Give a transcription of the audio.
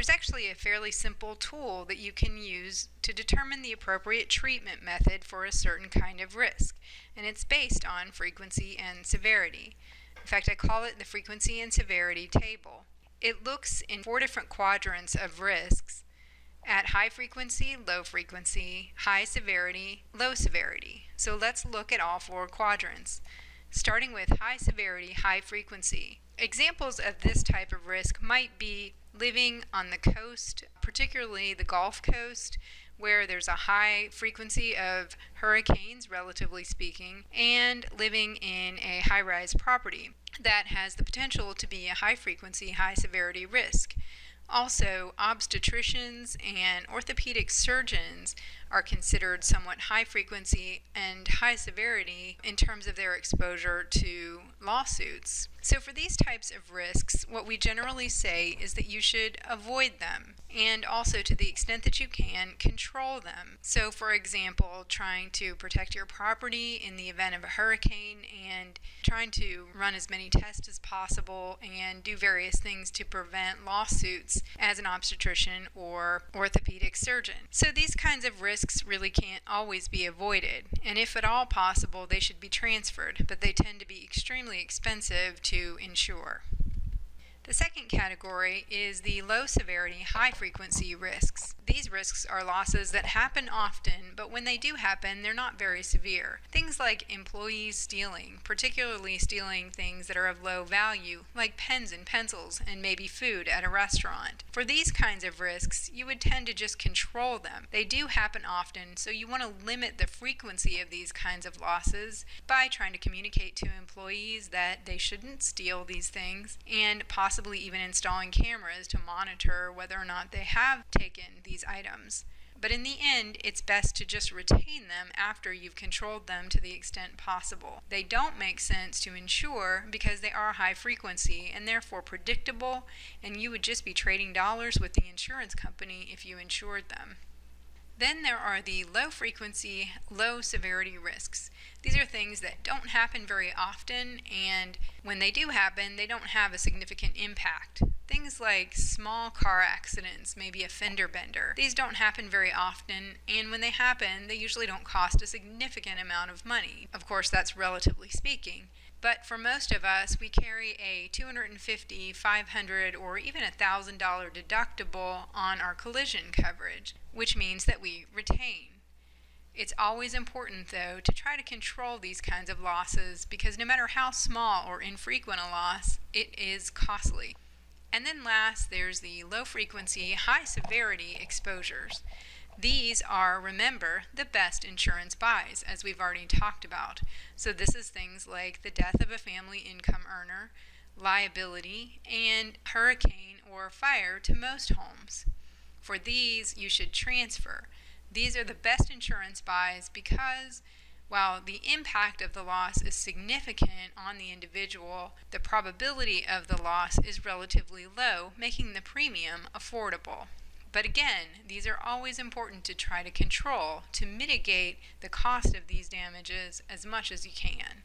There's actually a fairly simple tool that you can use to determine the appropriate treatment method for a certain kind of risk, and it's based on frequency and severity. In fact, I call it the frequency and severity table. It looks in 4 different quadrants of risks at high frequency, low frequency, high severity, low severity. So let's look at all 4 quadrants. Starting with high severity, high frequency. Examples of this type of risk might be living on the coast, particularly the Gulf Coast, where there's a high frequency of hurricanes, relatively speaking, and living in a high-rise property that has the potential to be a high frequency, high severity risk. Also, obstetricians and orthopedic surgeons are considered somewhat high frequency and high severity in terms of their exposure to lawsuits. So for these types of risks, what we generally say is that you should avoid them, and also, to the extent that you can, control them. So for example, trying to protect your property in the event of a hurricane and trying to run as many tests as possible and do various things to prevent lawsuits as an obstetrician or orthopedic surgeon. So these kinds of risks really can't always be avoided, and if at all possible, they should be transferred, but they tend to be extremely expensive to insure. The second category is the low severity, high frequency risks. These risks are losses that happen often, but when they do happen, they're not very severe. Things like employees stealing, particularly stealing things that are of low value, like pens and pencils and maybe food at a restaurant. For these kinds of risks, you would tend to just control them. They do happen often, so you want to limit the frequency of these kinds of losses by trying to communicate to employees that they shouldn't steal these things, and possibly even installing cameras to monitor whether or not they have taken these items. But in the end, it's best to just retain them after you've controlled them to the extent possible. They don't make sense to insure because they are high frequency and therefore predictable, and you would just be trading dollars with the insurance company if you insured them. Then there are the low frequency, low severity risks. These are things that don't happen very often, and when they do happen, they don't have a significant impact. Things like small car accidents, maybe a fender bender. These don't happen very often, and when they happen, they usually don't cost a significant amount of money. Of course, that's relatively speaking. But for most of us, we carry a $250, $500, or even $1,000 deductible on our collision coverage, which means that we retain. It's always important, though, to try to control these kinds of losses because no matter how small or infrequent a loss, it is costly. And then last, there's the low frequency, high severity exposures. These are, remember, the best insurance buys, as we've already talked about. So this is things like the death of a family income earner, liability, and hurricane or fire to most homes. For these, you should transfer. These are the best insurance buys because while the impact of the loss is significant on the individual, the probability of the loss is relatively low, making the premium affordable. But again, these are always important to try to control to mitigate the cost of these damages as much as you can.